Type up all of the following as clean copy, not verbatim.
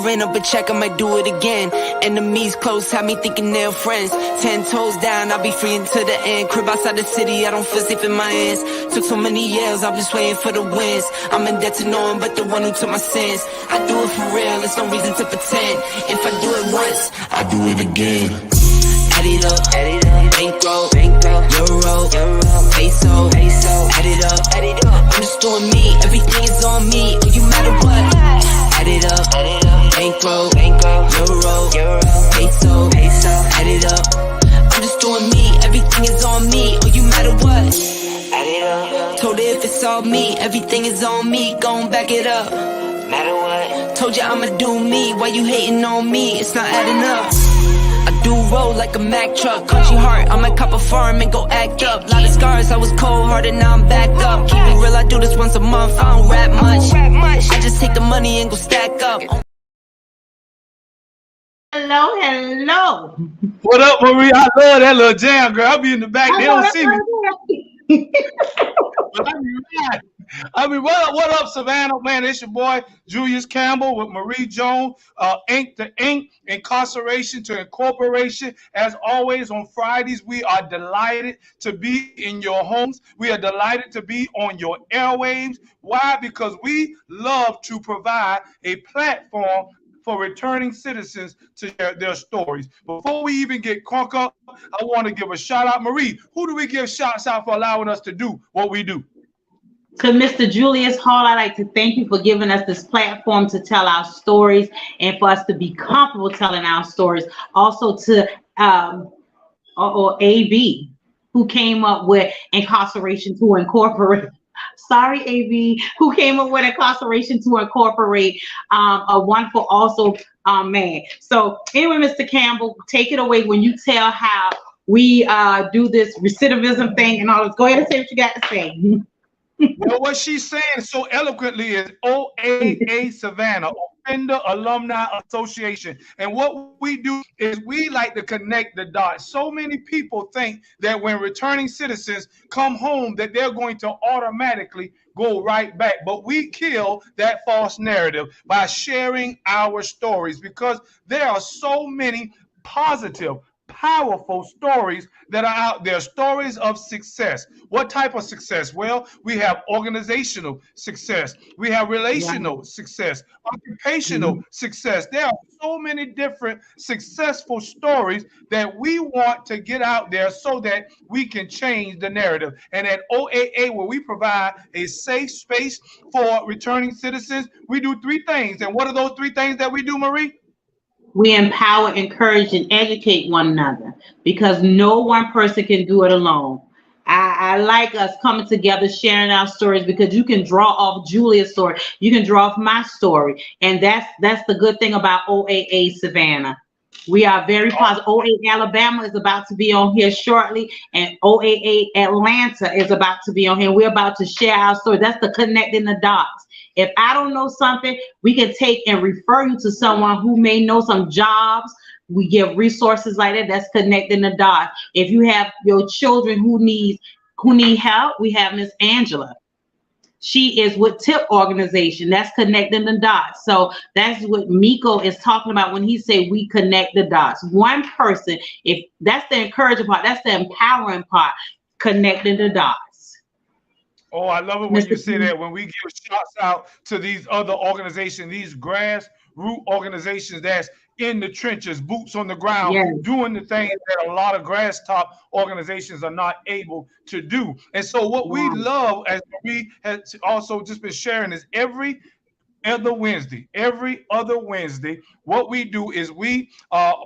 ran up a check, I might do it again. Enemies close, had me thinking they're friends. 10 toes down, I'll be free until the end. Crib outside the city, I don't feel safe in my hands. Took so many years, I'm just waiting for the wins. I'm in debt to no one but the one who took my sins. I do it for real, there's no reason to pretend. If I do it once, I do it again. Add it up, bankroll, euro, peso, add it up, I'm just doing me, everything is on me, oh you matter what. Add it up, bankroll, euro, peso, add it up, I'm just doing me, everything is on me, oh you matter what. Add it up, told her if it's all me, everything is on me, gon' back it up. Matter what, told you I'ma do me, why you hating on me, it's not adding up. I do roll like a Mack truck, country heart, I might cop a farm and go act up. Lot of scars, I was cold-hearted, now I'm back up. Keep it real, I do this once a month, I don't rap much. I just take the money and go stack up. Hello. What up, Marie? I love that little jam, girl. I'll be in the back. They don't see me. But I mean, what up, Savannah? Man, it's your boy, Julius Campbell with Marie Jones, Ink to Ink, Incarceration to Incorporation. As always, on Fridays, we are delighted to be in your homes. We are delighted to be on your airwaves. Why? Because we love to provide a platform for returning citizens to share their stories. Before we even get crunk up, I want to give a shout out. Marie, who do we give shouts out for allowing us to do what we do? To Mr. Julius Hall, I'd like to thank you for giving us this platform to tell our stories and for us to be comfortable telling our stories. Also to AB, who came up with Incarceration to Incorporate. Sorry, AB, who came up with Incarceration to Incorporate. A wonderful also man. So anyway, Mr. Campbell, take it away when you tell how we do this recidivism thing and all this. Go ahead and say what you got to say. Well, what she's saying so eloquently is OAA Savannah, Offender Alumni Association. And what we do is we like to connect the dots. So many people think that when returning citizens come home that they're going to automatically go right back. But we kill that false narrative by sharing our stories, because there are so many positive, powerful stories that are out there, stories of success. What type of success? Well, we have organizational success, we have relational success, occupational success. There are so many different successful stories that we want to get out there so that we can change the narrative. And at OAA, where we provide a safe space for returning citizens, we do three things. And what are those three things that we do, Marie? We empower, encourage, and educate one another, because no one person can do it alone. I like us coming together, sharing our stories, because you can draw off Julia's story, you can draw off my story, and that's the good thing about OAA Savannah. We are very positive. OAA Alabama is about to be on here shortly, and OAA Atlanta is about to be on here. We're about to share our story. That's the connecting the dots. If I don't know something, we can take and refer you to someone who may know some jobs. We give resources like that. That's connecting the dots. If you have your children who need help, we have Miss Angela. She is with TIP organization. That's connecting the dots. So that's what Miko is talking about when he say we connect the dots. One person, if that's the encouraging part, that's the empowering part, connecting the dots. Oh, I love it when you say that. When we give shots out to these other organizations, these grassroots organizations that's in the trenches, boots on the ground, doing the things that a lot of grass top organizations are not able to do. And so what we love, as we have also just been sharing, is every other Wednesday, what we do is we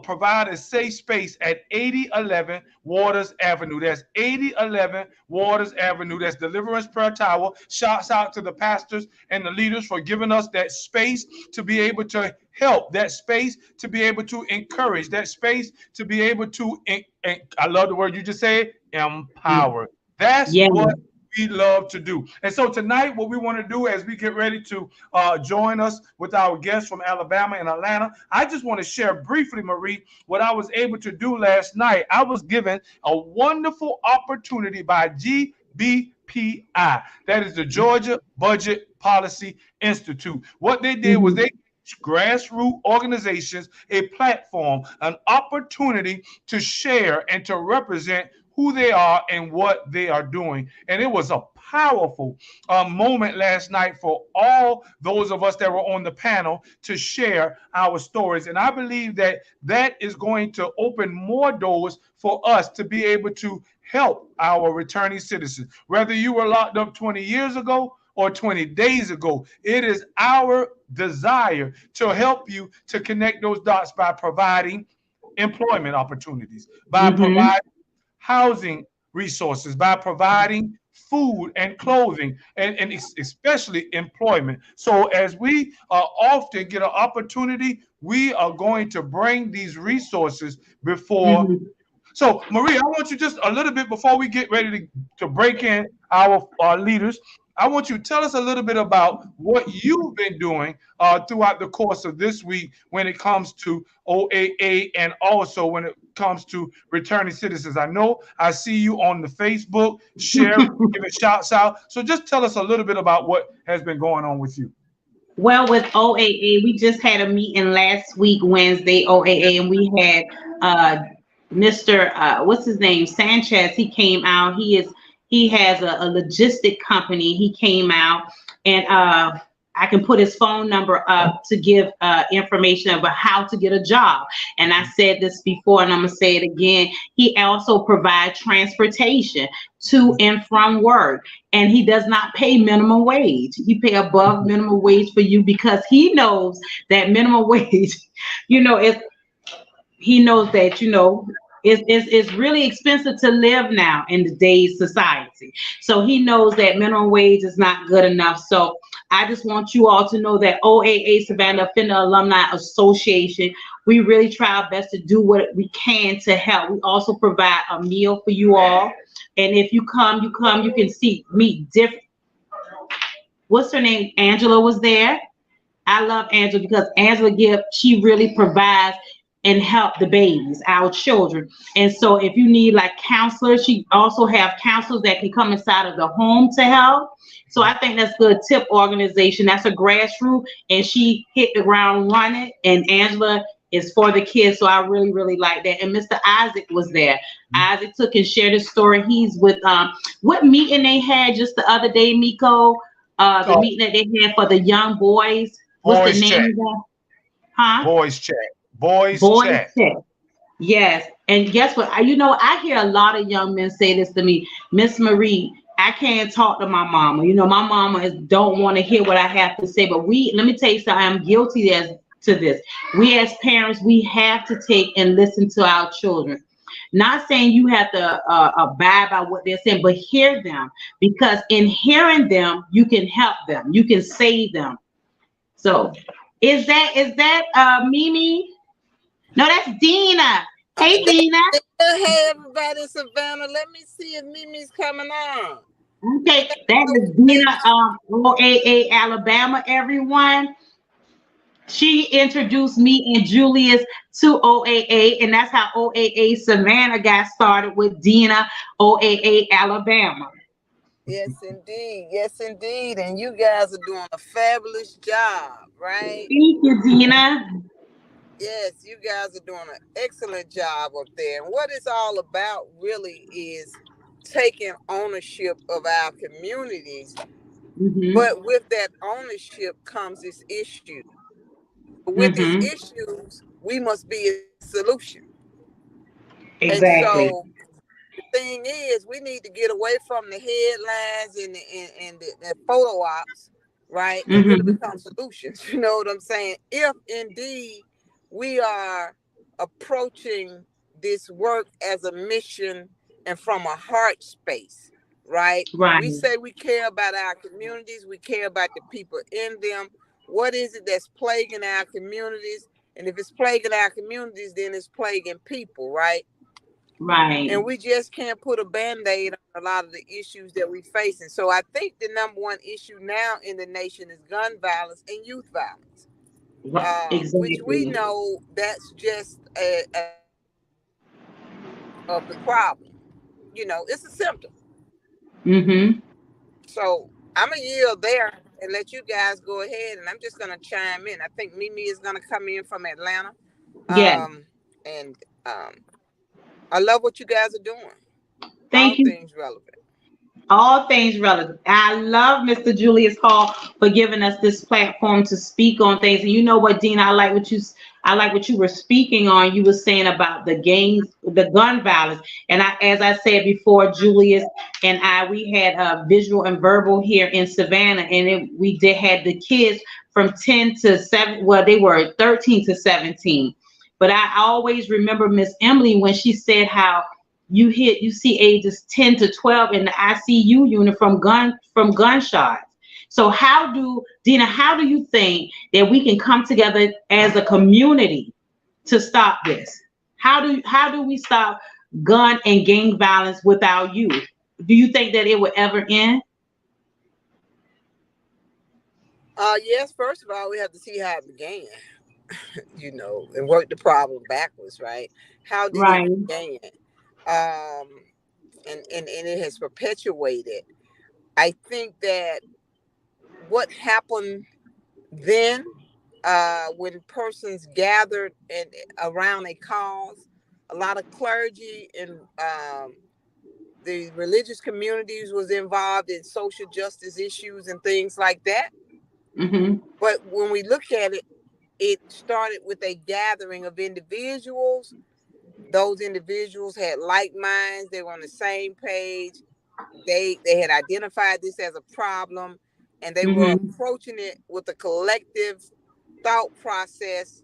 provide a safe space at 8011 Waters Avenue. That's 8011 Waters Avenue. That's Deliverance Prayer Tower. Shouts out to the pastors and the leaders for giving us that space to be able to help, that space to be able to encourage, that space to be able to, I love the word you just said, empower. That's what we love to do. And so tonight, what we want to do as we get ready to join us with our guests from Alabama and Atlanta, I just want to share briefly, Marie, what I was able to do last night. I was given a wonderful opportunity by GBPI. That is the Georgia Budget Policy Institute. What they did was they grassroots organizations a platform, an opportunity to share and to represent who they are and what they are doing. And it was a powerful moment last night for all those of us that were on the panel to share our stories. And I believe that that is going to open more doors for us to be able to help our returning citizens. Whether you were locked up 20 years ago or 20 days ago, it is our desire to help you to connect those dots by providing employment opportunities, by providing housing resources, by providing food and clothing, and especially employment. So as we often get an opportunity, we are going to bring these resources before. So, Marie, I want you just a little bit before we get ready to break in our leaders. I want you to tell us a little bit about what you've been doing throughout the course of this week when it comes to OAA and also when it comes to returning citizens. I know I see you on the Facebook, sharing, giving shouts out. So just tell us a little bit about what has been going on with you. Well, with OAA, we just had a meeting last week, Wednesday, OAA, and we had Mr. What's his name? Sanchez. He came out. He has a logistic company. He came out, and I can put his phone number up to give information about how to get a job. And I said this before, and I'm gonna say it again. He also provides transportation to and from work, and he does not pay minimum wage. He pay above minimum wage for you because he knows that minimum wage, he knows that, it's really expensive to live now in today's society. So he knows that minimum wage is not good enough. So I just want you all to know that OAA Savannah Offender Alumni Association, we really try our best to do what we can to help. We also provide a meal for you all. And if you come, you can meet different. What's her name? Angela was there. I love Angela because Angela she really provides and help the babies, our children. And so if you need like counselors, she also have counselors that can come inside of the home to help. So I think that's good. TIP organization, that's a grassroots, and she hit the ground running, and Angela is for the kids. So I really, really like that. And Mr. Isaac was there. Isaac took and shared his story. He's with, what meeting they had just the other day, Miko? The meeting that they had for the young boys. What's the name of that? Huh? Boys Chat. Boys Chat. Yes. And guess what? I hear a lot of young men say this to me, Miss Marie, I can't talk to my mama. My mama don't want to hear what I have to say. But let me tell you something, I'm guilty to this. We as parents, we have to take and listen to our children. Not saying you have to abide by what they're saying, but hear them. Because in hearing them, you can help them. You can save them. So is that Mimi? No, that's Dina. Hey, Dina. Hey, everybody in Savannah. Let me see if Mimi's coming on. Okay, that is Dina, OAA Alabama, everyone. She introduced me and Julius to OAA, and that's how OAA Savannah got started with Dina, OAA Alabama. Yes, indeed. Yes, indeed. And you guys are doing a fabulous job, right? Thank you, Dina. Yes, you guys are doing an excellent job up there. And what it's all about really is taking ownership of our communities. But with that ownership comes this issue. With these issues, we must be a solution. Exactly. And so the thing is, we need to get away from the headlines and the photo ops, right? And really become solutions. You know what I'm saying? If indeed we are approaching this work as a mission and from a heart space, right? We say we care about our communities, we care about the people in them. What is it that's plaguing our communities? And if it's plaguing our communities, then it's plaguing people, right? Right. And we just can't put a Band-Aid on a lot of the issues that we're facing. So I think the number one issue now in the nation is gun violence and youth violence. Exactly. Which we know that's just of the problem. It's a symptom. So I'm a yield there and let you guys go ahead, and I'm just gonna chime in. I think Mimi is gonna come in from Atlanta. Yeah. And I love what you guys are doing. Thank you. All things relevant. All things relevant. I love Mr. Julius Hall for giving us this platform to speak on things. And you know what, Dina, I like what you were speaking on. You were saying about the gangs, the gun violence. And as I said before, Julius and we had a visual and verbal here in Savannah, and we had the kids from 10 to 7. Well, they were 13 to 17. But I always remember Miss Emily when she said how you see ages 10 to 12 in the ICU unit from gunshots. So Dina, how do you think that we can come together as a community to stop this? How do we stop gun and gang violence with our youth? Do you think that it will ever end? Yes, first of all, we have to see how it began, and work the problem backwards, right? How did it begin? And it has perpetuated. I think that what happened then, when persons gathered around a cause, a lot of clergy and the religious communities was involved in social justice issues and things like that. Mm-hmm. But when we look at it, it started with a gathering of individuals. Those individuals had like minds. They were on the same page. They had identified this as a problem, and they were approaching it with a collective thought process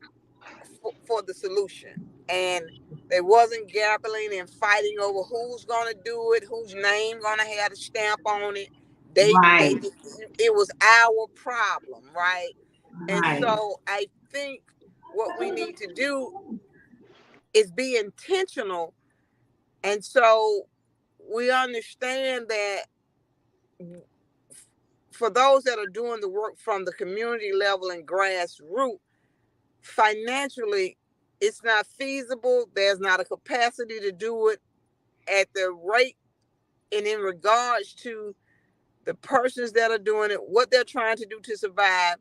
for the solution. And they wasn't gambling and fighting over who's going to do it, whose name going to have a stamp on it. It was our problem, right? And so I think what we need to do is be intentional. And so we understand that for those that are doing the work from the community level and grassroots, financially, it's not feasible. There's not a capacity to do it at the rate and in regards to the persons that are doing it, what they're trying to do to survive,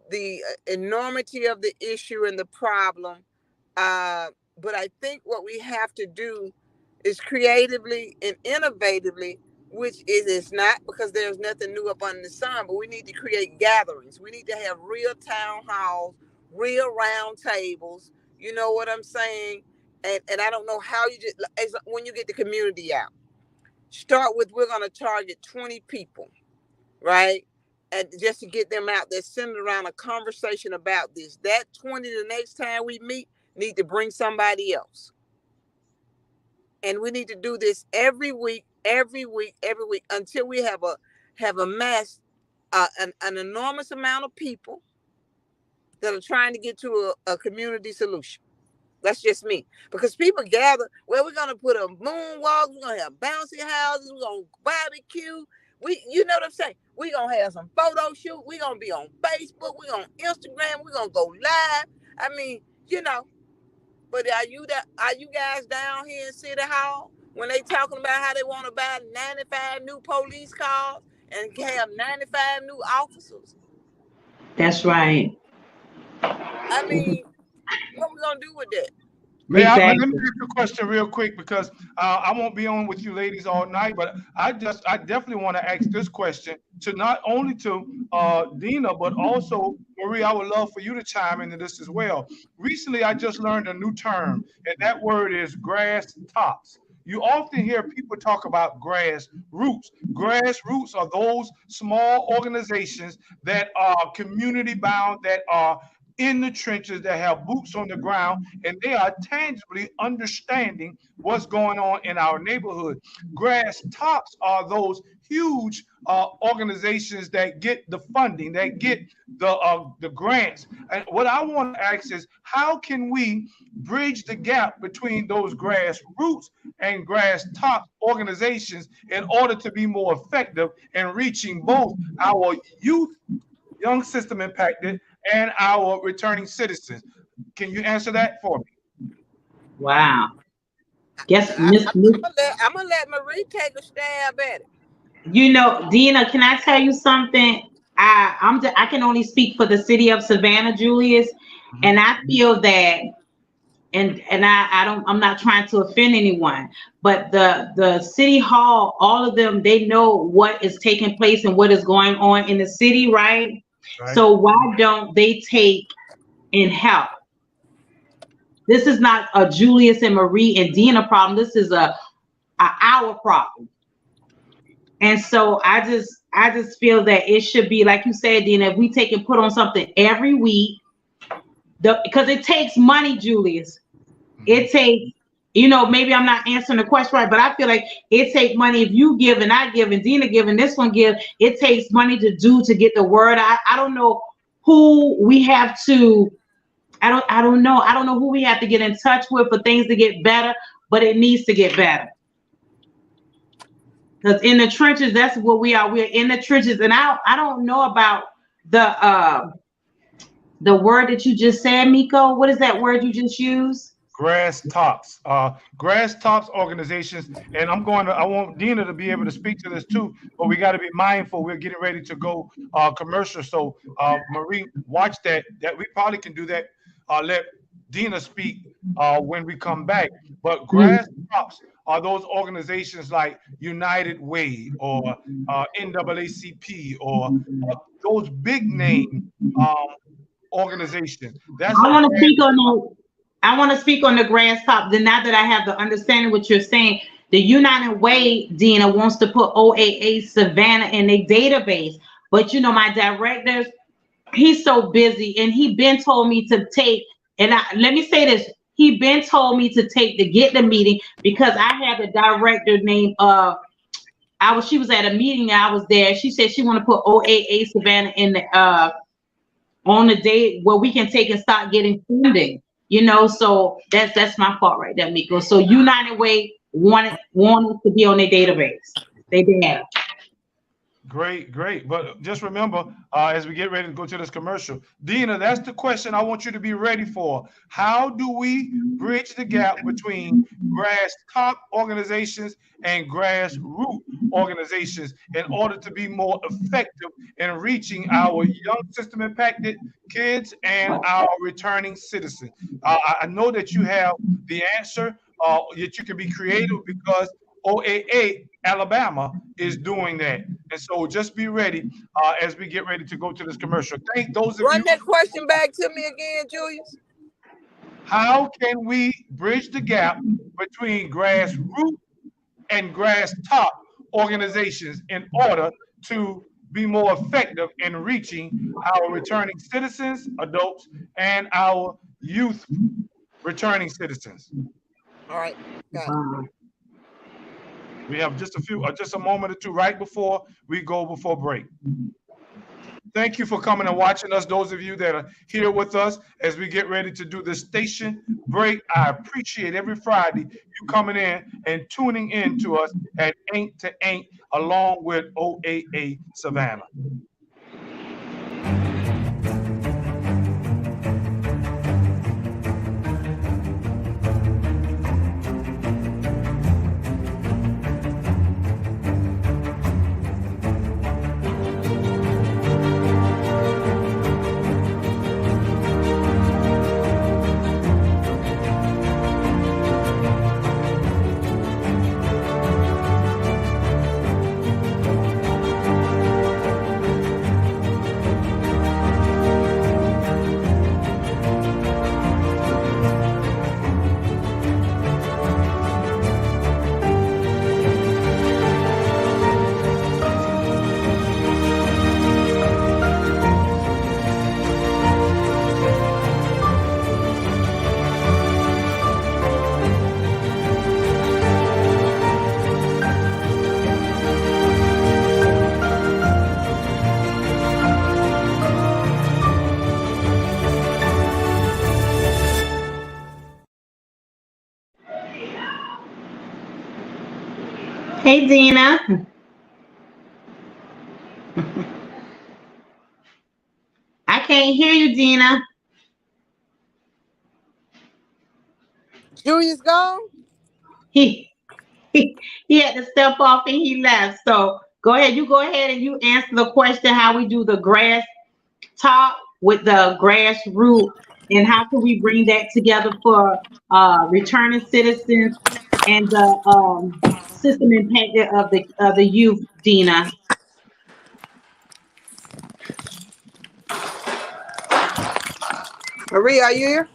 the enormity of the issue and the problem. But I think what we have to do is creatively and innovatively, which is not because there's nothing new up under the sun, but we need to create gatherings. We need to have real town halls, real round tables. You know what I'm saying? And I don't know how you just, when you get the community out, start with, we're going to target 20 people, right? And just to get them out there centered around a conversation about this. That 20, the next time we meet, need to bring somebody else. And we need to do this every week, until we have amassed an enormous amount of people that are trying to get to a community solution. That's just me. Because people gather, well, we're going to put a moonwalk, we're going to have bouncy houses, we're going to barbecue. You know what I'm saying? We're going to have some photo shoot. We're going to be on Facebook. We're on Instagram. We're going to go live. I mean, but are you guys down here in City Hall when they talking about how they want to buy 95 new police cars and have 95 new officers? That's right. I mean, what we going to do with that? Let me ask you a question real quick, because I won't be on with you ladies all night, but I definitely want to ask this question to not only to Dina, but also Marie. I would love for you to chime into this as well. Recently, I just learned a new term, and that word is grass tops. You often hear people talk about grassroots. Grassroots are those small organizations that are community bound, that are in the trenches, that have boots on the ground, and they are tangibly understanding what's going on in our neighborhood. Grass tops are those huge organizations that get the funding, that get the grants. And what I want to ask is, how can we bridge the gap between those grassroots and grass top organizations in order to be more effective in reaching both our youth, young system impacted, and our returning citizens? Can you answer that for me? Wow. Yes, I'm gonna let Marie take a stab at it. Dina, can I tell you something? I can only speak for the city of Savannah, Julius, and I feel that, and I'm not trying to offend anyone, but the city hall, all of them, they know what is taking place and what is going on in the city, right? So why don't they take and help? This is not a Julius and Marie and Dina problem. This is our problem. And so I just feel that it should be, like you said, Dina, if we take and put on something every week, because it takes money, Julius. It takes, maybe I'm not answering the question right, but I feel like it takes money. If you give and I give and Dina give and this one give, it takes money to get the word out. I don't know who we have to, I don't know who we have to get in touch with for things to get better, but it needs to get better. Because in the trenches, that's what we are. We're in the trenches, and I don't know about the word that you just said, Miko. What is that word you just used? Grass tops organizations, and I want Dina to be able to speak to this too, but we got to be mindful. We're getting ready to go commercial, so Marie, watch that we probably can do that. Let Dina speak when we come back. But grass tops are those organizations like United Way or NAACP or those big name organizations. That's I want to speak on the grass top. Then now that I have the understanding what you're saying, the United Way, Dina, wants to put OAA Savannah in a database. But my director, he's so busy, and he been told me to take, and let me say this, he been told me to get the meeting, because I have a director named she was at a meeting and I was there. She said she want to put OAA Savannah in the on the day where we can take and start getting funding, so that's my fault right there, Miko. So United Way wanted to be on their database. They did. Great. But just remember, as we get ready to go to this commercial, Dina, that's the question I want you to be ready for. How do we bridge the gap between grass top organizations and grassroots organizations in order to be more effective in reaching our young system impacted kids and our returning citizens? I know that you have the answer, that you can be creative, because OAA Alabama is doing that. And so just be ready as we get ready to go to this commercial. Thank those of you. Run that question back to me again, Julius. How can we bridge the gap between grassroots and grass top organizations in order to be more effective in reaching our returning citizens, adults, and our youth returning citizens? All right. Got it. We have just a moment or two right before we go before break. Thank you for coming and watching us. Those of you that are here with us as we get ready to do the station break, I appreciate every Friday you coming in and tuning in to us at Ain't to Ain't along with OAA Savannah. Hey, Dina. I can't hear you, Dina. Julius gone? He had to step off and he left. So Go ahead. You go ahead and you answer the question how we do the grass top with the grassroots and how can we bring that together for returning citizens and the system impact of the youth, Dina. Marie, are you here?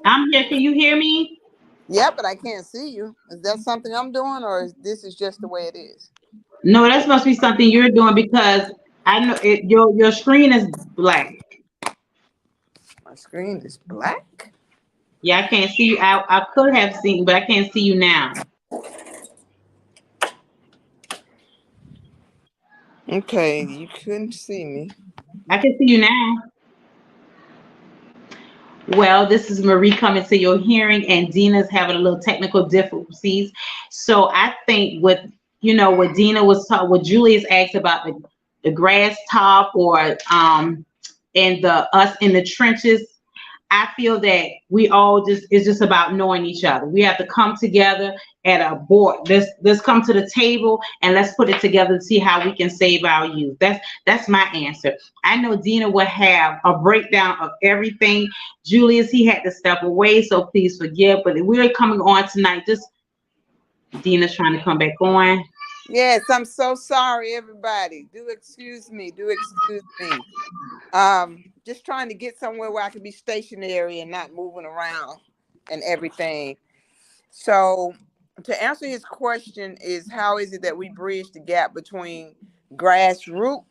I'm here. Can you hear me? Yeah, but I can't see you. Is that something I'm doing, or is this just the way it is? No, that must be something you're doing because I know it. Your screen is black. My screen is black. Yeah, I can't see you. I could have seen, but I can't see you now. Okay, you couldn't see me. I can see you now. Well, this is Marie coming to your hearing, and Dina's having a little technical difficulties. So I think what Dina was talking, what Julius asked about the grass top or and the us in the trenches. I feel that we all it's just about knowing each other. We have to come together at a board. Let's come to the table and let's put it together to see how we can save our youth. That's my answer. I know Dina will have a breakdown of everything. Julius, he had to step away, so please forgive. But we're coming on tonight. Just Dina's trying to come back on. Yes, I'm so sorry, everybody. Do excuse me. Just trying to get somewhere where I can be stationary and not moving around and everything. So to answer his question is how is it that we bridge the gap between grassroots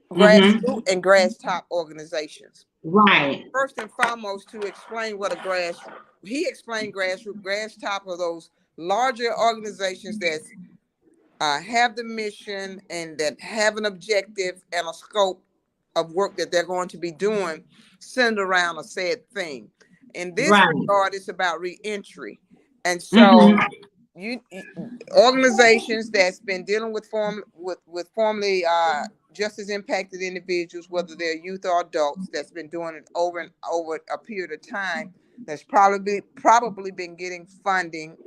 and grass top organizations? Right. First and foremost, to explain what he explained grassroots, grass top are those larger organizations that have the mission and that have an objective and a scope of work that they're going to be doing centered around a said thing. In this regard, it's about reentry. And so organizations that's been dealing with formerly justice impacted individuals, whether they're youth or adults, that's been doing it over and over a period of time, that's probably been getting funding,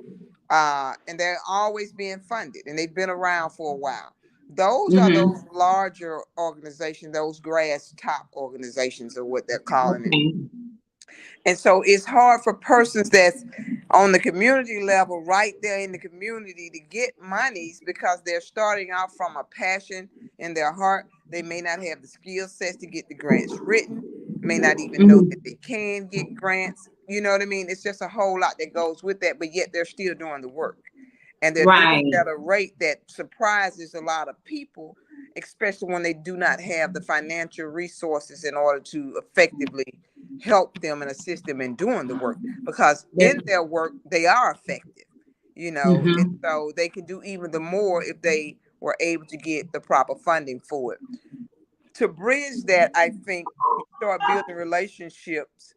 and they're always being funded, and they've been around for a while. Those are those larger organizations, those grass top organizations are what they're calling it. And so it's hard for persons that's on the community level, right there in the community, to get monies because they're starting out from a passion in their heart. They may not have the skill sets to get the grants written, may not even know that they can get grants. You know what I mean? It's just a whole lot that goes with that, but yet they're still doing the work. And they're doing it at a rate that surprises a lot of people, especially when they do not have the financial resources in order to effectively help them and assist them in doing the work, because in their work they are effective, and so they can do even the more if they were able to get the proper funding for it. To bridge that, I think you start building relationships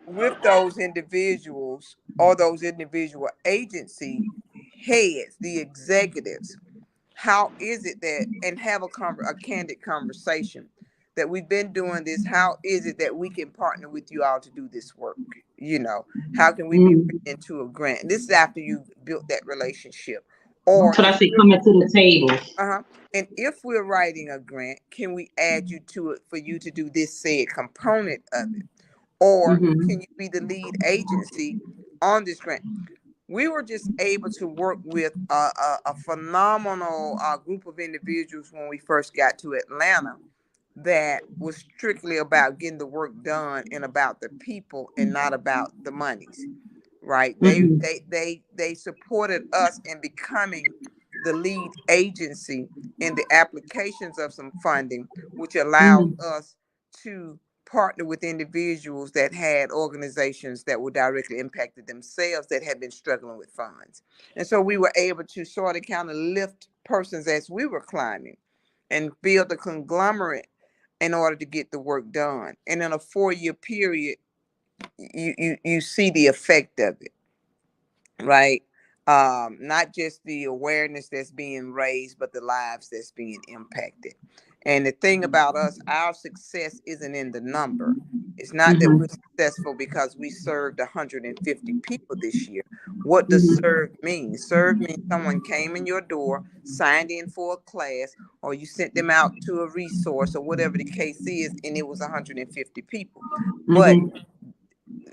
with those individuals or those individual agency heads, the executives. How is it that, and have a candid conversation that we've been doing this. How is it that we can partner with you all to do this work? How can we be into a grant? And this is after you built that relationship. Or so I say coming to the table. And if we're writing a grant, can we add you to it for you to do this said component of it? Or can you be the lead agency on this grant? We were just able to work with a phenomenal group of individuals when we first got to Atlanta that was strictly about getting the work done and about the people and not about the monies, right? They supported us in becoming the lead agency in the applications of some funding, which allowed us to partner with individuals that had organizations that were directly impacted themselves that had been struggling with funds. And so we were able to sort of kind of lift persons as we were climbing and build a conglomerate in order to get the work done. And in a 4-year period, you see the effect of it, right? Not just the awareness that's being raised, but the lives that's being impacted. And the thing about us, our success isn't in the number. It's not that we're successful because we served 150 people this year. What does serve mean? Serve means someone came in your door, signed in for a class, or you sent them out to a resource or whatever the case is, and it was 150 people. But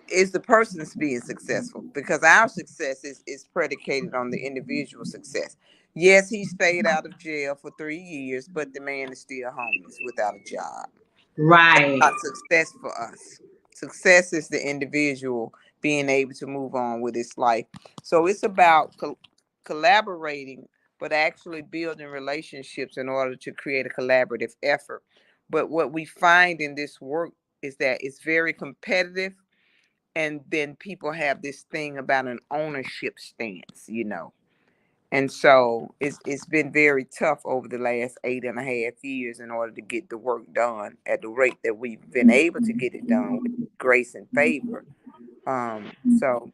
is the person's being successful? Because our success is predicated on the individual success. Yes, he stayed out of jail for 3 years, but the man is still homeless without a job. Right. That's not success for us. Success is the individual being able to move on with his life. So it's about collaborating, but actually building relationships in order to create a collaborative effort. But what we find in this work is that it's very competitive. And then people have this thing about an ownership stance, you know. And so it's been very tough over the last 8.5 years in order to get the work done at the rate that we've been able to get it done with grace and favor. So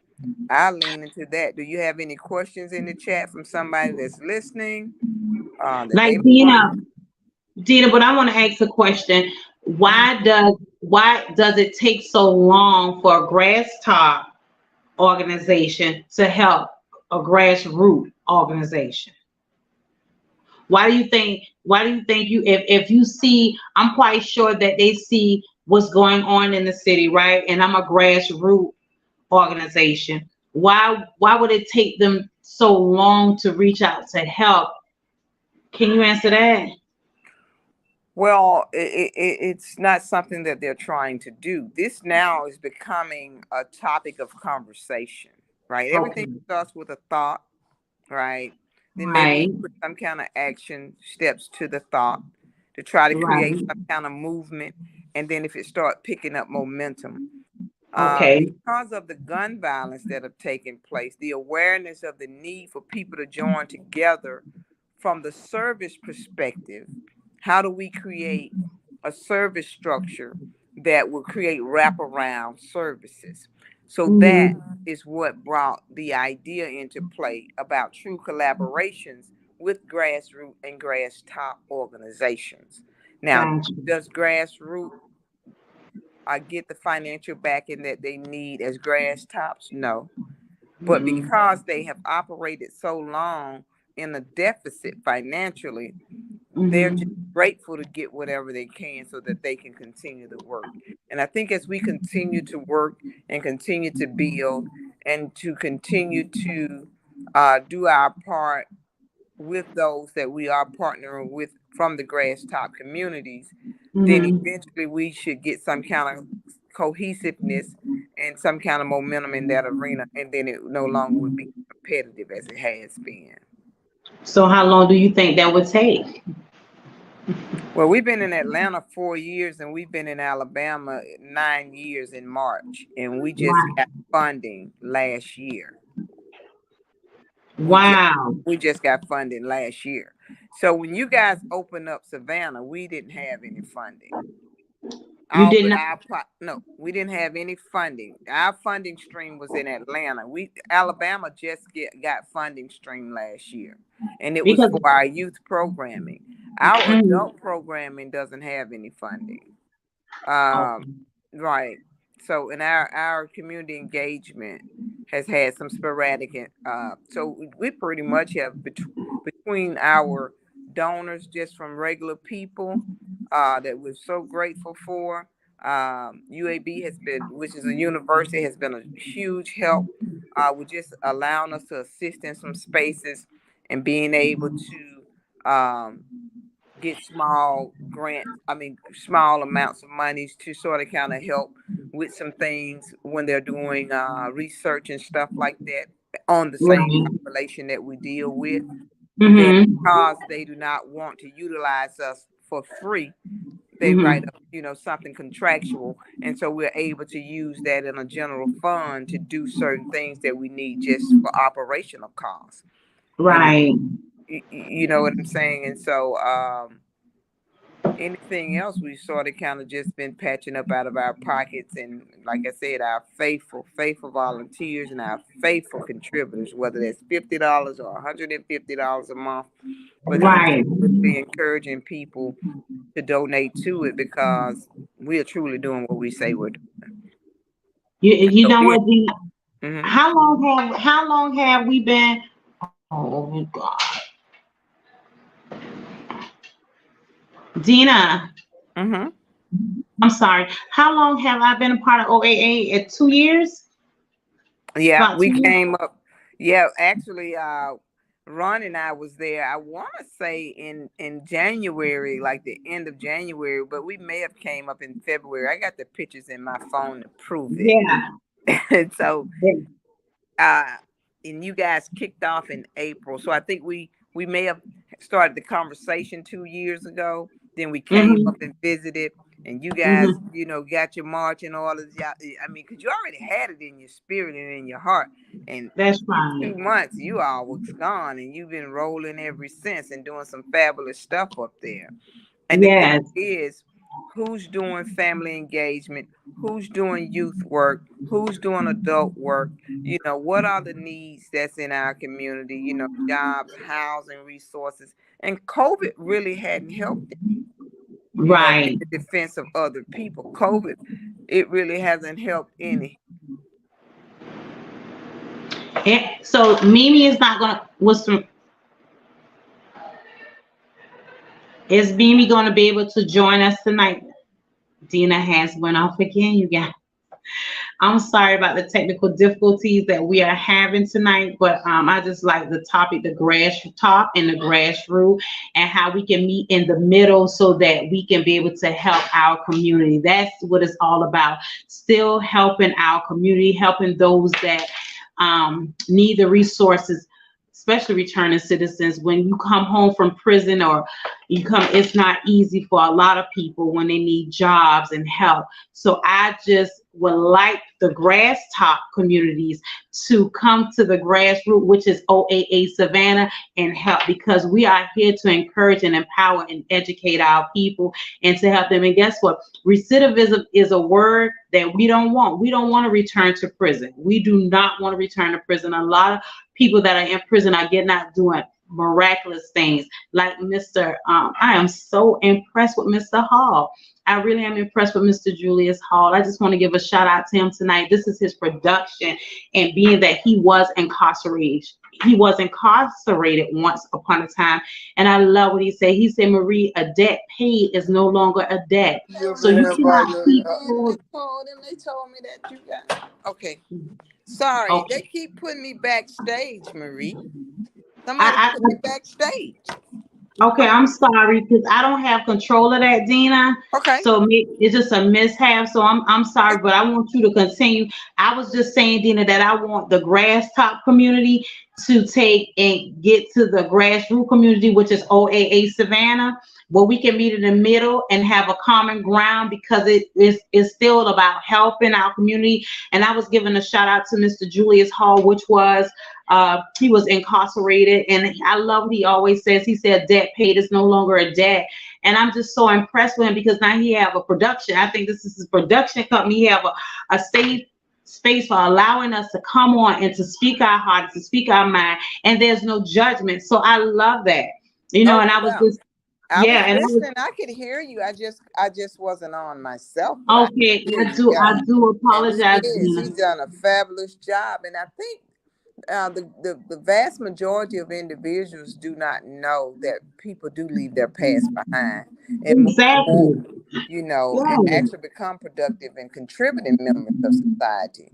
I lean into that. Do you have any questions in the chat from somebody that's listening? Like Dina, but I want to ask a question. Why does it take so long for a grass top organization to help a grassroots organization? Why do you think if you see, I'm quite sure that they see what's going on in the city, right? And I'm a grassroots organization. Why would it take them so long to reach out to help? Can you answer that? Well, it's not something that they're trying to do. This now is becoming a topic of conversation, right? Okay. Everything starts with a thought, right? Then maybe we put some kind of action steps to the thought to try to create some kind of movement. And then if it starts picking up momentum, because of the gun violence that have taken place, the awareness of the need for people to join together from the service perspective. How do we create a service structure that will create wraparound services? So that is what brought the idea into play about true collaborations with grassroots and grass top organizations. Now, does grassroots get the financial backing that they need as grass tops? No. But because they have operated so long in a deficit financially, they're just grateful to get whatever they can so that they can continue to work. And I think as we continue to work and continue to build and to continue to do our part with those that we are partnering with from the grass top communities, then eventually we should get some kind of cohesiveness and some kind of momentum in that arena, and then it no longer would be competitive as it has been. So how long do you think that would take? Well, we've been in Atlanta 4 years, and we've been in Alabama 9 years in March, and we just got funding last year. We just got funding last year. So when you guys opened up Savannah, we didn't have any funding. No, we didn't have any funding. Our funding stream was in Atlanta. Alabama just got funding stream last year, and it was for our youth programming. Our adult programming doesn't have any funding. Right. So, and our community engagement has had some sporadic. So we pretty much have between our donors, just from regular people that we're so grateful for. UAB has been, which is a university, has been a huge help with just allowing us to assist in some spaces and being able to get small amounts of monies to sort of kind of help with some things when they're doing research and stuff like that on the same population that we deal with. Then because they do not want to utilize us for free, they write up, something contractual. And so we're able to use that in a general fund to do certain things that we need just for operational costs. Right. You know what I'm saying? And so anything else, we sort of kind of just been patching up out of our pockets. And like I said, our faithful volunteers and our faithful contributors, whether that's $50 or $150 a month, but right. be encouraging people to donate to it, because we are truly doing what we say we're doing. You know what, Dina? Mm-hmm. How long have we been? Oh my God, Dina. Mm-hmm. I'm sorry. How long have I been a part of OAA? At 2 years? Yeah, About we 2 years? came up. Yeah, actually, Ron and I was there. I want to say in January, like the end of January, but we may have came up in February. I got the pictures in my phone to prove it. Yeah. And so, Yeah. and you guys kicked off in April. So I think we may have started the conversation 2 years ago. Then we came up and visited, and you guys, you know, got your marching orders. I mean, because you already had it in your spirit and in your heart. And That's right. 2 months, you all was gone, and you've been rolling ever since and doing some fabulous stuff up there. And the thing is, who's doing family engagement? Who's doing youth work? Who's doing adult work? You know, what are the needs that's in our community? You know, jobs, housing, resources. And COVID really hadn't helped it. You know, in the defense of other people. COVID, it really hasn't helped any. So Mimi is not gonna. Is Mimi gonna be able to join us tonight? Dina has went off again, you guys. I'm sorry about the technical difficulties that we are having tonight, but I just like the topic, the grass top and the grassroots, and how we can meet in the middle so that we can be able to help our community. That's what it's all about. Still helping our community, helping those that need the resources, especially returning citizens. When you come home from prison or it's not easy for a lot of people when they need jobs and help. So I just would like the grass top communities to come to the grassroots, which is OAA Savannah, and help, because we are here to encourage and empower and educate our people and to help them. And guess what? Recidivism is a word that we don't want. We don't want to return to prison. We do not want to return to prison. A lot of people that are in prison are getting out doing miraculous things, like Mr. I am so impressed with Mr. Hall. I really am impressed with Mr. Julius Hall. I just want to give a shout out to him tonight. This is his production, and being that he was incarcerated. He was incarcerated once upon a time, and I love what he said. He said, Marie, a debt paid is no longer a debt. So you cannot keep. They told me that you got. Okay. Sorry, okay. They keep putting me backstage, Marie. Somebody put me backstage. Okay, I'm sorry because I don't have control of that, Dina. Okay. So it's just a mishap. So I'm sorry, but I want you to continue. I was just saying, Dina, that I want the grass top community to take and get to the grassroots community, which is OAA Savannah, where we can meet in the middle and have a common ground, because it is still about helping our community. And I was giving a shout out to Mr. Julius Hall, which was he was incarcerated, and I love what he always says. He said debt paid is no longer a debt, and I'm just so impressed with him because now he have a production. I think this is his production company. He have a safe space for allowing us to come on and to speak our heart, to speak our mind, and there's no judgment. So I love that, you know. And I was just I could hear you. I just wasn't on myself. Okay, I do apologize. He's done a fabulous job, and I think the vast majority of individuals do not know that people do leave their past behind, and you know, and actually become productive and contributing members of society.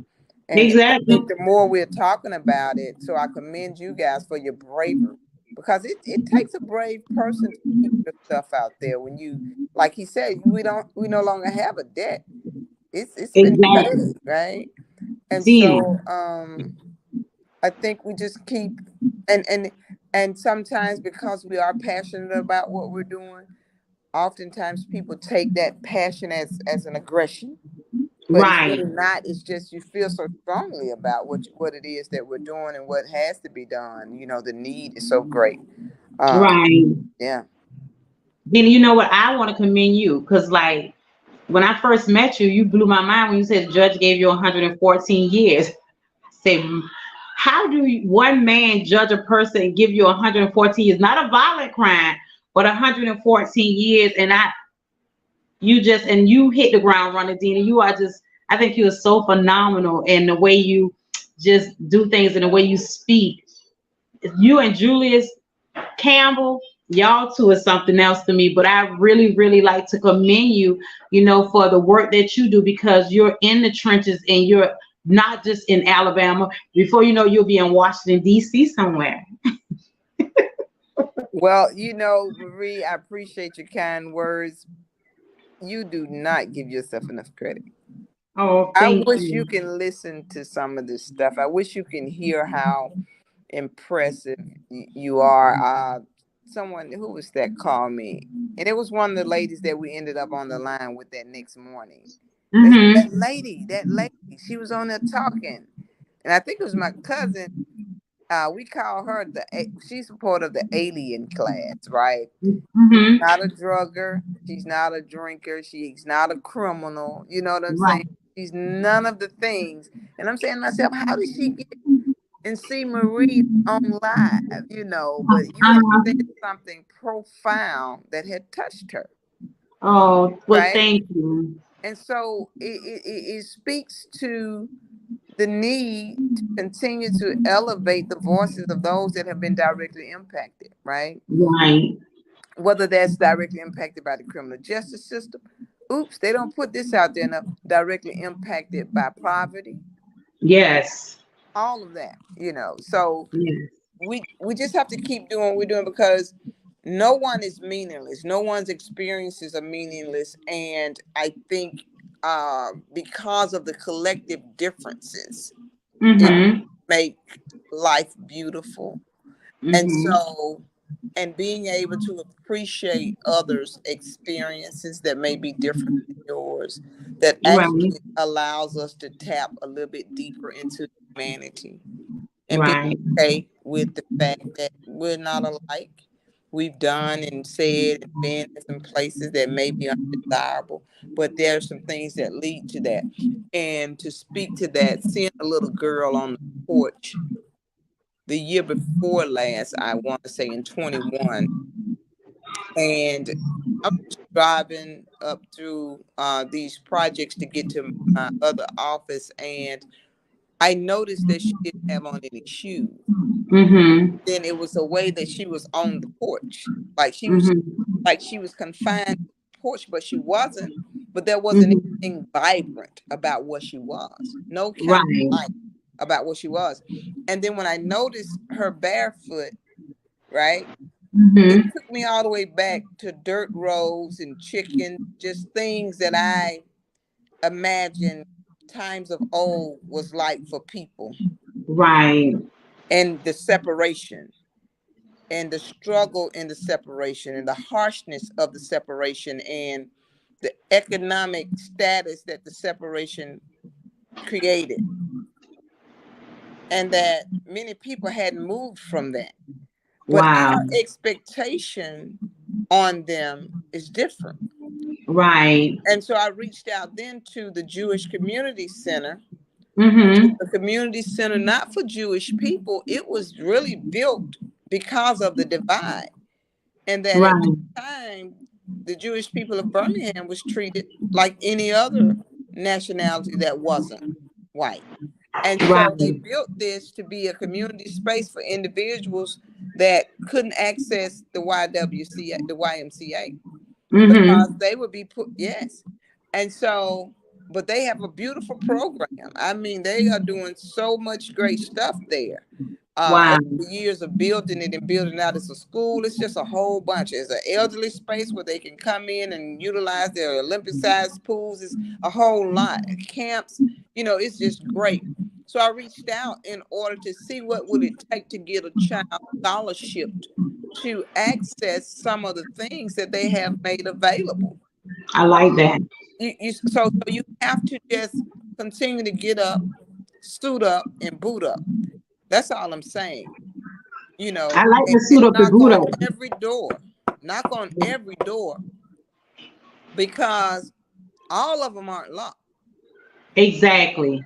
And I think the more we're talking about it, so I commend you guys for your bravery, because it takes a brave person to keep your stuff out there. When you, like he said, we no longer have a debt. It's been paid, right? And so I think we just keep and sometimes, because we are passionate about what we're doing, oftentimes people take that passion as an aggression. But it's really not. It's just you feel so strongly about what it is that we're doing and what has to be done. You know, the need is so great. Yeah. Then you know what? I want to commend you because, like, when I first met you, you blew my mind when you said the judge gave you 114 years. I said, how do one man judge a person and give you 114 years? Not a violent crime, but 114 years. And you hit the ground running, Dina. I think you are so phenomenal in the way you just do things and the way you speak. You and Julius Campbell, y'all two is something else to me, but I really, really like to commend you, for the work that you do, because you're in the trenches and you're not just in Alabama. Before you know, you'll be in Washington, D.C. somewhere. Well, Marie, I appreciate your kind words. You do not give yourself enough credit. Oh, I wish you can listen to some of this stuff. I wish you can hear how impressive you are. Someone who was that called me, and it was one of the ladies that we ended up on the line with that next morning. Mm-hmm. That lady, she was on there talking, and I think it was my cousin. We call her she's part of the alien class, right? Mm-hmm. She's not a drugger. She's not a drinker. She's not a criminal. You know what I'm saying? She's none of the things. And I'm saying to myself, how did she get and see Marie on live, but you had said something profound that had touched her. Oh, well, right? Thank you. And so it speaks to the need to continue to elevate the voices of those that have been directly impacted, right? Right. Whether that's directly impacted by the criminal justice system. Oops, they don't put this out there enough. Directly impacted by poverty. Yes. All of that, So yes. we just have to keep doing what we're doing, because no one is meaningless. No one's experiences are meaningless. And I think because of the collective differences, it make life beautiful. And so, and being able to appreciate others' experiences that may be different than yours, that actually allows us to tap a little bit deeper into humanity and be okay with the fact that we're not alike. We've done and said and been in some places that may be undesirable, but there are some things that lead to that. And to speak to that, seeing a little girl on the porch the year before last, I want to say in 21, and I'm driving up through these projects to get to my other office, and I noticed that she didn't have on any shoes. Then it was a way that she was on the porch, like she was confined to the porch, but she wasn't. But there wasn't anything vibrant about what she was. No kind of light about what she was. And then when I noticed her barefoot, right, it took me all the way back to dirt roads and chicken, just things that I imagine times of old was like for people. Right. And the separation and the struggle in the separation and the harshness of the separation and the economic status that the separation created. And that many people hadn't moved from that. But our expectation on them is different. Right. And so I reached out then to the Jewish Community Center. The community center, not for Jewish people. It was really built because of the divide. And that at the time, the Jewish people of Birmingham was treated like any other nationality that wasn't white. And so they built this to be a community space for individuals that couldn't access the YMCA, because they would be put, And so, but they have a beautiful program. I mean, they are doing so much great stuff there. Over the years of building it and building out as a school, it's just a whole bunch. It's an elderly space where they can come in and utilize their Olympic-sized pools. It's a whole lot. Camps, it's just great. So I reached out in order to see what would it take to get a child scholarshiped to access some of the things that they have made available. I like that. So you have to just continue to get up, suit up, and boot up. That's all I'm saying. I like the suit up and boot up. Every door. knock on every door, because all of them aren't locked. Exactly.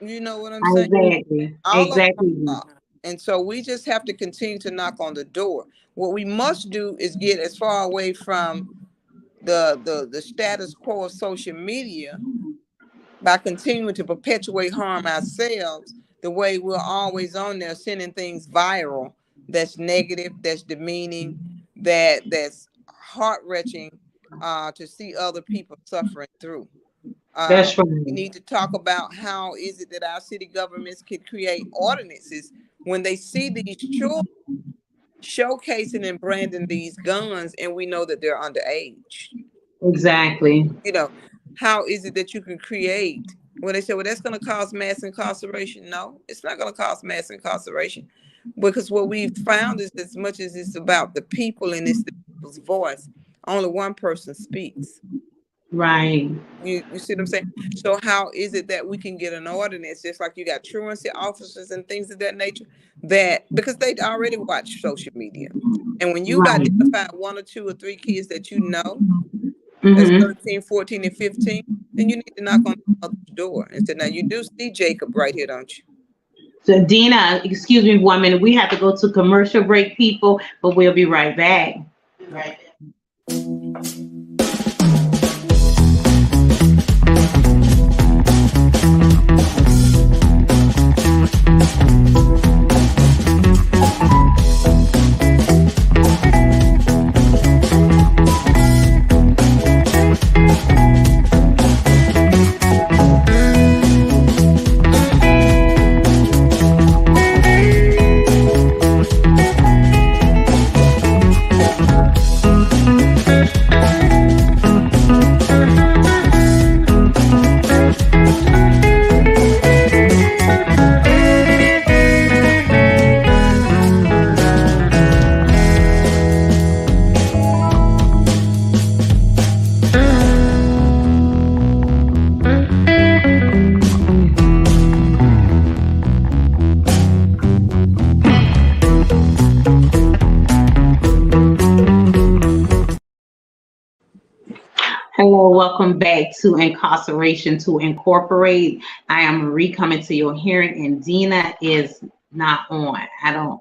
You know what I'm saying? Exactly. All Exactly. of them are locked. And so we just have to continue to knock on the door. What we must do is get as far away from the status quo of social media by continuing to perpetuate harm ourselves, the way we're always on there sending things viral that's negative, that's demeaning, that's heart-wrenching to see other people suffering through. That's right. We need to talk about how is it that our city governments can create ordinances when they see these children showcasing and branding these guns, and we know that they're underage. Exactly. You know, how is it that you can create when they say, well, that's going to cause mass incarceration? No, it's not going to cause mass incarceration, because what we've found is, as much as it's about the people and it's the people's voice, only one person speaks. Right. You see what I'm saying? So how is it that we can get an ordinance, just like you got truancy officers and things of that nature, that because they already watch social media, and when you've identified 1 or 2 or 3 kids that you know that's 13, 14, and 15, then you need to knock on the door and say, now you do see Jacob right here, don't you? So Dina, excuse me 1 minute. We have to go to commercial break, people, but we'll be right back. Right. Hello, welcome back to Incarceration to Incorporate. I am Marie coming to your hearing, and Dina is not on. I don't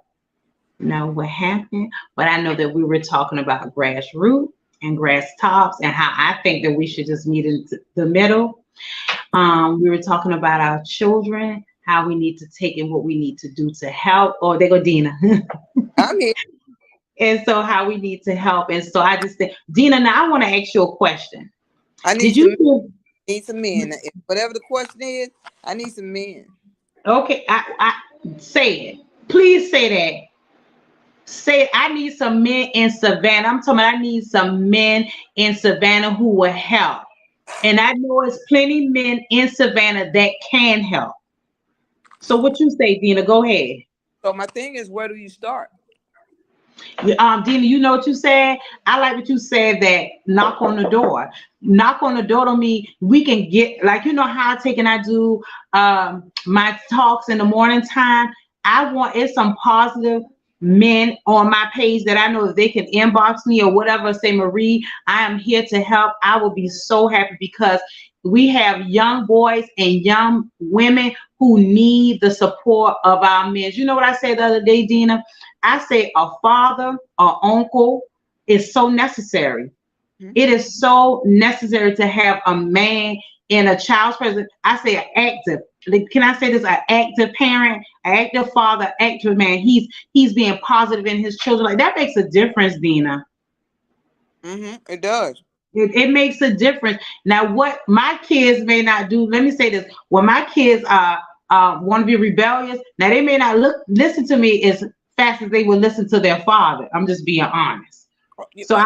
know what happened, but I know that we were talking about grassroots and grass tops and how I think that we should just meet in the middle. We were talking about our children, how we need to take and what we need to do to help. Oh, there go Dina. I'm here. And so how we need to help. And so I just think, Dina, now I want to ask you a question. I need some men. Whatever the question is, I need some men. Okay, I say it. Please say that. Say, I need some men in Savannah. I'm talking about I need some men in Savannah who will help. And I know it's plenty men in Savannah that can help. So what you say, Dina, go ahead. So my thing is, where do you start? Dina, you know what you said? I like what you said, that knock on the door. Knock on the door to me, we can get, like, you know how I do my talks in the morning time. I want some positive men on my page that I know if they can inbox me or whatever, say, Marie, I am here to help. I will be so happy, because we have young boys and young women who need the support of our men. You know what I said the other day, Dina? I say a father or uncle is so necessary. It is so necessary to have a man in a child's presence. I say an active. Can I say this? An active parent, an active father, active man. He's being positive in his children. Like, that makes a difference, Dina. It does. It makes a difference. Now, what my kids may not do, let me say this. When my kids want to be rebellious, now they may not listen to me as fast as they would listen to their father. I'm just being honest. So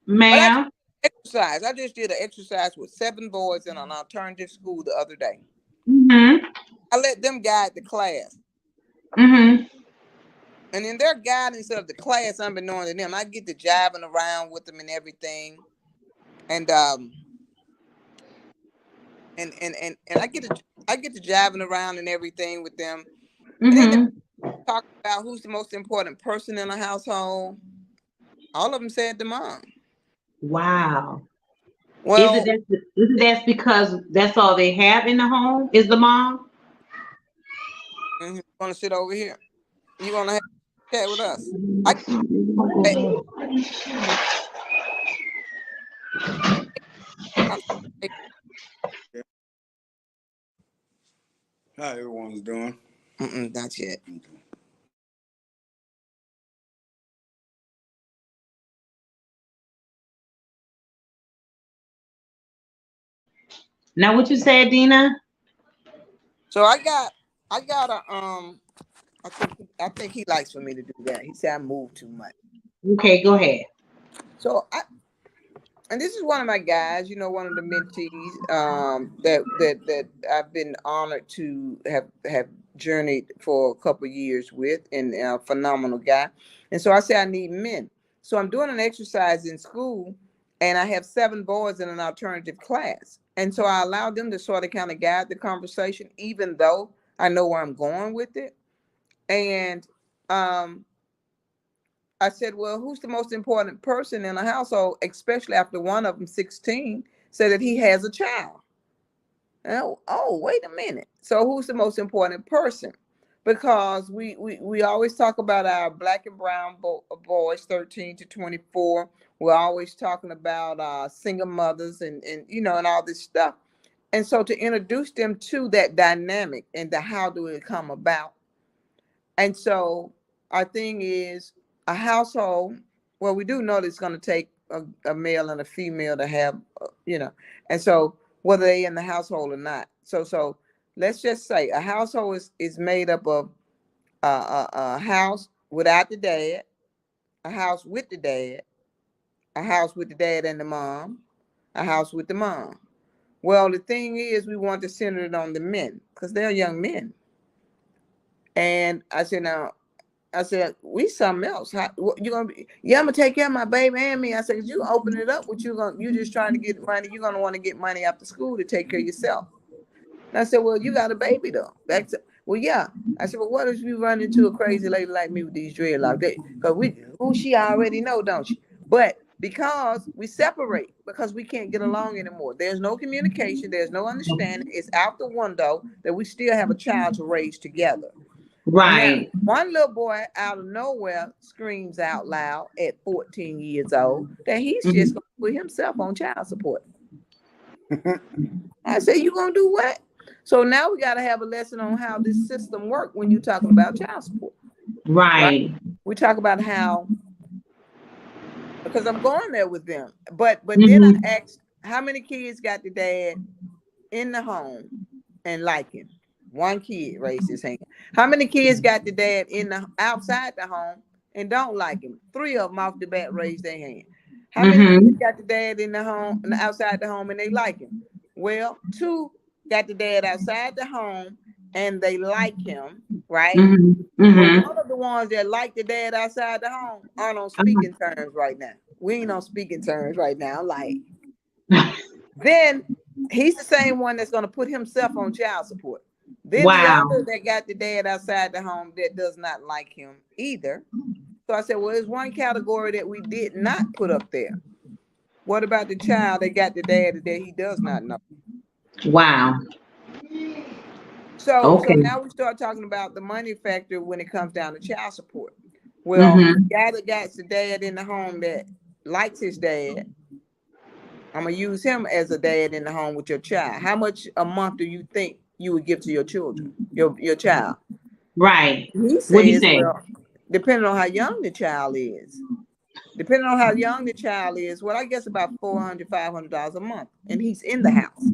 ma'am. Exercise. I just did an exercise with 7 boys in an alternative school the other day. I let them guide the class. And in their guidance of the class, unbeknown to them, I get to jiving around with them and everything. And I get to jiving around and everything with them. And then talk about who's the most important person in the household. All of them said the mom. Wow. Well, Isn't that because that's all they have in the home is the mom? you want to sit over here? You want to have a chat with us? How everyone's doing? Not yet. Now, what you said, Dina? So I got a I think he likes for me to do that. He said I move too much. Okay, go ahead. So and this is one of my guys, one of the mentees that I've been honored to have journeyed for a couple of years with, and a phenomenal guy. And so I say I need men. So I'm doing an exercise in school, and I have 7 boys in an alternative class. And so I allow them to sort of kind of guide the conversation, even though I know where I'm going with it. And I said, well, who's the most important person in a household, especially after one of them, 16, said that he has a child. Oh, wait a minute. So who's the most important person? Because we always talk about our black and brown boys, 13 to 24. We're always talking about single mothers and and all this stuff. And so to introduce them to that dynamic and how do it come about. And so our thing is a household. Well, we do know that it's going to take a male and a female to have, and so whether they in the household or not. So let's just say a household is made up of a house without the dad, a house with the dad, a house with the dad and the mom, a house with the mom. Well, the thing is, we want to center it on the men because they're young men. And I said, we something else. You gonna be? Yeah, I'm gonna take care of my baby and me. I said, you open it up. You just trying to get money. You're gonna want to get money after school to take care of yourself. And I said, well, you got a baby though. Well, yeah. I said, well, what if you run into a crazy lady like me with these dreadlocks? Because who she already know, don't she? But because we separate, because we can't get along anymore. There's no communication. There's no understanding. It's out the window that we still have a child to raise together. Right. Now, one little boy out of nowhere screams out loud at 14 years old that he's just going to put himself on child support. I said, you going to do what? So now we got to have a lesson on how this system works when you're talking about child support. Right. We talk about how, because I'm going there with them. But then I asked, how many kids got the dad in the home and like him? One kid raised his hand. How many kids got the dad outside the home and don't like him? 3 of them off the bat raised their hand. How many kids got the dad in the home and outside the home and they like him? Well, 2 got the dad outside the home and they like him, right? But one of the ones that like the dad outside the home aren't on speaking terms right now. We ain't on speaking terms right now. Like, then he's the same one that's going to put himself on child support. Then the other that got the dad outside the home that does not like him either. So I said, well, there's one category that we did not put up there. What about the child that got the dad that he does not know? Wow. So now we start talking about the money factor when it comes down to child support. Well, the guy that got the dad in the home that likes his dad, I'm going to use him as a dad in the home with your child. How much a month do you think you would give to your children, your child? Right. He says, well, depending on how young the child is. Well, I guess about $400, $500 a month. And he's in the house.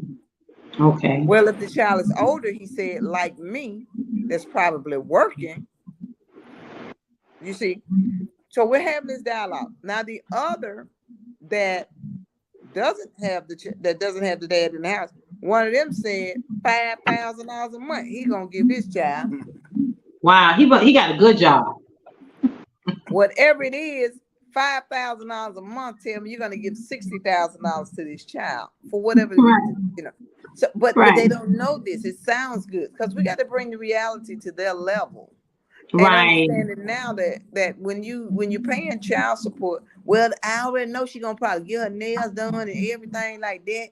Okay. Well, if the child is older, he said, like me, that's probably working. You see? So we're having this dialogue. Now, the other that doesn't have the dad in the house, one of them said $5,000 a month. He gonna give his child. Wow, he got a good job. Whatever it is, $5,000 a month. Tell me you're gonna give $60,000 to this child for whatever it is, So, but they don't know this. It sounds good because we got to bring the reality to their level. Right. And understanding now that when you're paying child support, well, I already know she's gonna probably get her nails done and everything like that.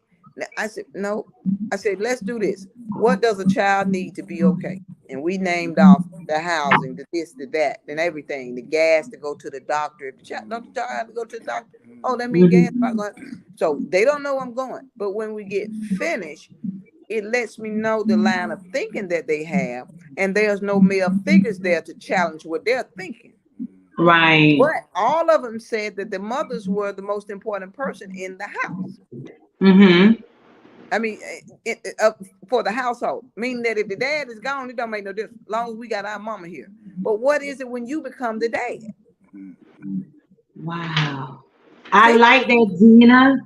I said, no. I said, let's do this. What does a child need to be okay? And we named off the housing, the this, the that, and everything, the gas to go to the doctor. If the child don't the child have to go to the doctor, oh, that means gas. So they don't know I'm going. But when we get finished, it lets me know the line of thinking that they have, and there's no male figures there to challenge what they're thinking. Right. But all of them said that the mothers were the most important person in the house. Mm-hmm. I mean, for the household, meaning that if the dad is gone, it don't make no difference, as long as we got our mama here. But what is it when you become the dad? Wow. I like that, Dina,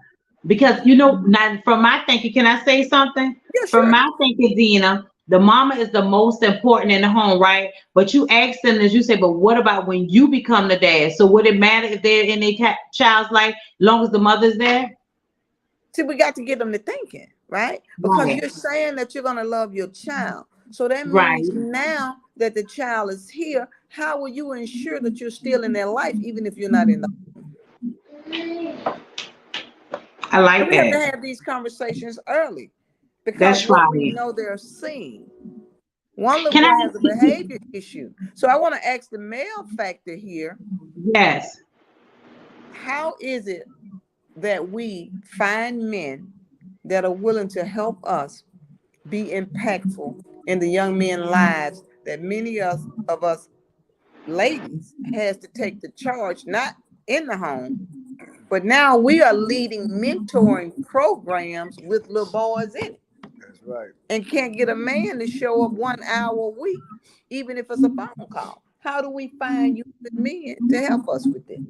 because now from my thinking, can I say something? Yeah, From sure. my thinking, Dina, the mama is the most important in the home, right? But you asked them, as you say, but what about when you become the dad? So would it matter if they're in their child's life, long as the mother's there? See, we got to get them to thinking, right? Because you're saying that you're going to love your child. So that means now that the child is here, how will you ensure that you're still in their life, even if you're not in the home? I like we that. have to have these conversations early, because that's what right. we know they're seeing. One little boy has a behavior issue. So I want to ask the male factor here. Yes. How is it that we find men that are willing to help us be impactful in the young men's lives that many of us ladies has to take the charge, not in the home, but now we are leading mentoring programs with little boys in it. That's right. And can't get a man to show up 1 hour a week, even if it's a phone call. How do we find you men to help us with this?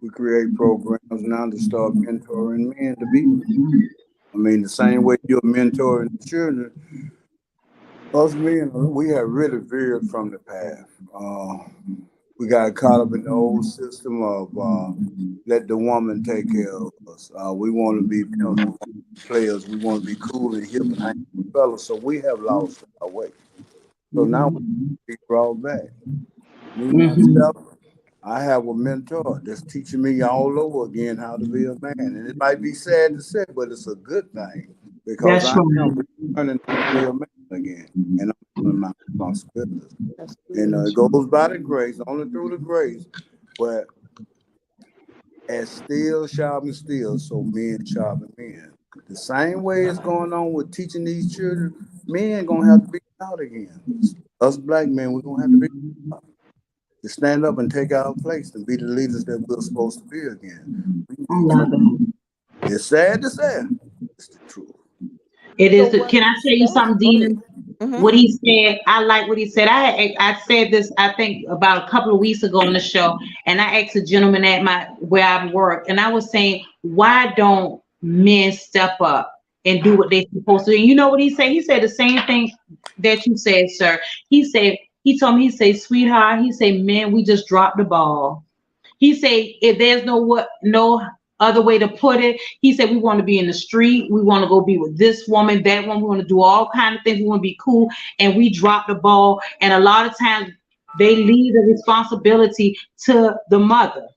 We create programs now to start mentoring men to be. I mean, the same way you're mentoring children, us men, we have really veered from the path. We got caught up in the old system of let the woman take care of us. We want to be players. We want to be cool and hip and hang with fellas. So we have lost our way. So now we brought back. Me myself, I have a mentor that's teaching me all over again how to be a man. And it might be sad to say, but it's a good thing, because I am learning how to be a man again. And I'm doing my responsibilities. And it goes by the grace, only through the grace. But as steel sharpens steel, so men sharpen men. The same way it's going on with teaching these children, men going to have to be out again. Us black men, we're going to have to be out. To stand up and take our place and be the leaders that we're supposed to be again. It's sad to say. It's the truth. It is. Can I tell you something, Dina? What he said, I like what he said. I said this, I think, about a couple of weeks ago on the show, and I asked a gentleman at where I work, and I was saying, why don't men step up and do what they're supposed to do? And you know what he said? He said the same thing that you said, sir. He told me, he said, sweetheart, he said, man, we just dropped the ball. He said, if there's no other way to put it, he said, we want to be in the street. We want to go be with this woman, that one. We want to do all kinds of things. We want to be cool. And we drop the ball. And a lot of times they leave the responsibility to the mother.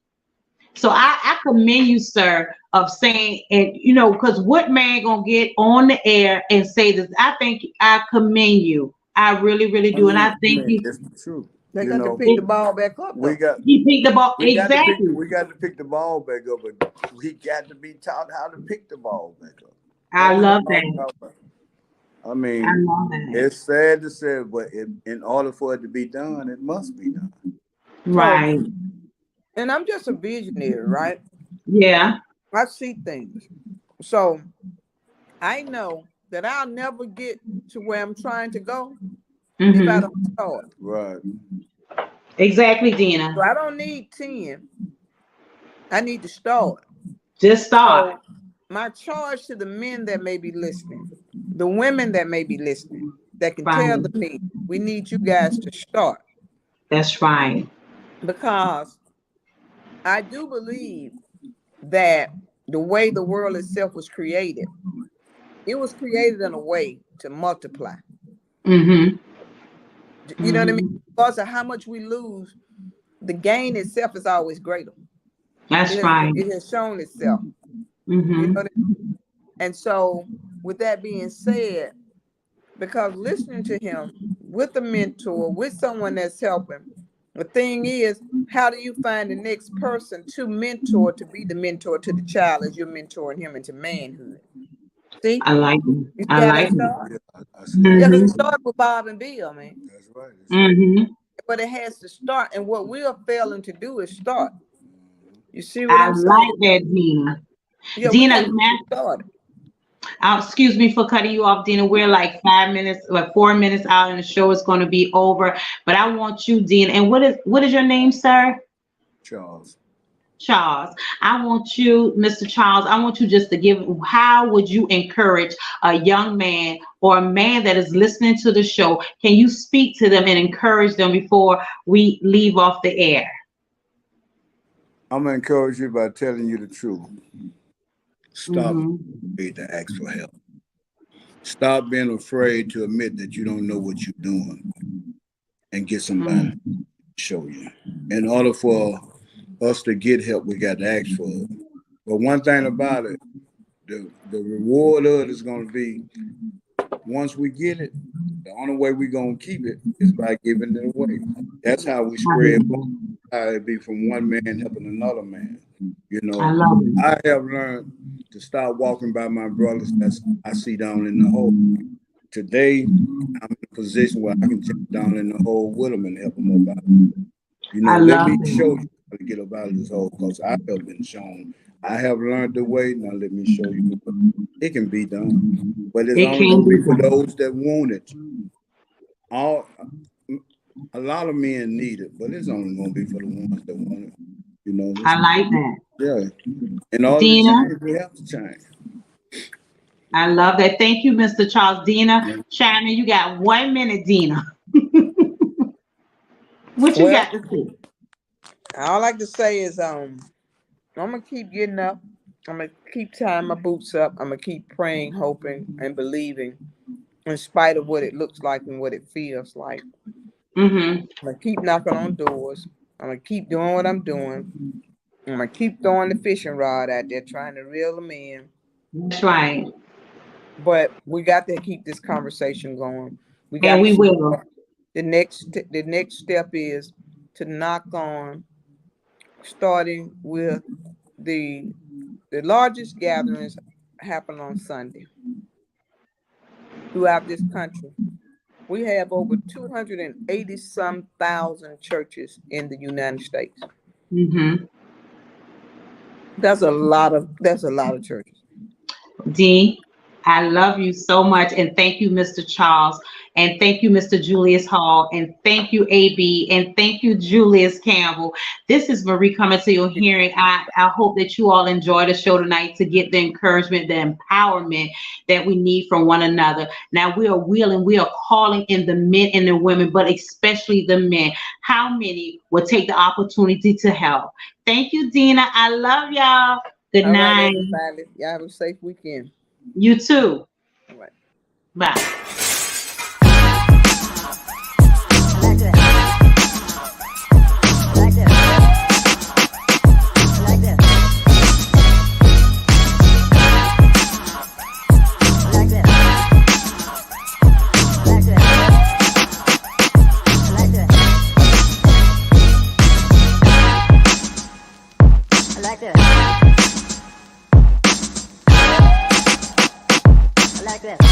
So I commend you, sir, of saying, and because what man gonna get on the air and say this? I think I commend you. I really, really do. And I think it's the truth. They got to pick the ball back up. He picked the ball. Exactly. We got to pick the ball back up, but we got to be taught how to pick the ball back up. I love that. I mean, it's sad to say, but in order for it to be done, it must be done. Right. And I'm just a visionary, right? Yeah. I see things. So I know that I'll never get to where I'm trying to go if I don't start. Right. Exactly, Dina. So I don't need 10. I need to start. Just start. So my charge to the men that may be listening, the women that may be listening, that can tell the men, we need you guys to start. That's right. Because I do believe that the way the world itself was created, it was created in a way to multiply. You know what I mean? Because of how much we lose, the gain itself is always greater. That's right. It has shown itself. You know what I mean? And so, with that being said, because listening to him with a mentor, with someone that's helping, the thing is, how do you find the next person to mentor, to be the mentor to the child as you're mentoring him into manhood? See? I like it. You see how that started? Yeah, because it started with Bob and Bill, man. That's right. But it has to start, and what we are failing to do is start. You see what I'm saying? I like that, Dina. Yeah, Dina, excuse me for cutting you off, Dina. We're like 4 minutes out, and the show is going to be over. But I want you, Dina. And what is your name, sir? Charles. Charles. I want you, Mr. Charles. I want you just to give. How would you encourage a young man or a man that is listening to the show? Can you speak to them and encourage them before we leave off the air? I'm gonna encourage you by telling you the truth. Stop being to ask for help. Stop being afraid to admit that you don't know what you're doing, and get somebody to show you. In order for us to get help, we got to ask for it. But one thing about it, the reward of it is going to be, once we get it, the only way we're going to keep it is by giving it away. That's how we spread. It'd be from one man helping another man. You know, I have learned to stop walking by my brothers that I see down in the hole. Today, I'm in a position where I can jump down in the hole with them and help them up out. You know, let me show you how to get up out of this hole, because I have been shown. I have learned the way. Now let me show you. It can be done, but it's only going to be for those that want it. A lot of men need it, but it's only going to be for the ones that want it. You know, I like that. Yeah, and all the change, we have to change. I love that. Thank you, Mr. Charles. Dina, China, you got 1 minute, Dina. What you got to say? All I like to say is, I'm gonna keep getting up. I'm gonna keep tying my boots up. I'm gonna keep praying, hoping, and believing, in spite of what it looks like and what it feels like. I'm gonna keep knocking on doors. I'm gonna keep doing what I'm doing. I'm gonna keep throwing the fishing rod out there, trying to reel them in. That's right. But we got to keep this conversation going. We will. The next step is to knock on, starting with the largest gatherings happen on Sunday throughout this country. We have over 280-some thousand churches in the United States. That's a lot of churches. D, I love you so much, and thank you, Mr. Charles, and thank you, Mr. Julius Hall, and thank you, AB, and thank you, Julius Campbell. This is Marie coming to your hearing. I hope that you all enjoy the show tonight to get the encouragement, the empowerment that we need from one another. Now we are calling in the men and the women, but especially the men. How many will take the opportunity to help? Thank you, Dina. I love y'all. Good night. Everybody. Y'all have a safe weekend. You too. All right. Bye. Like this.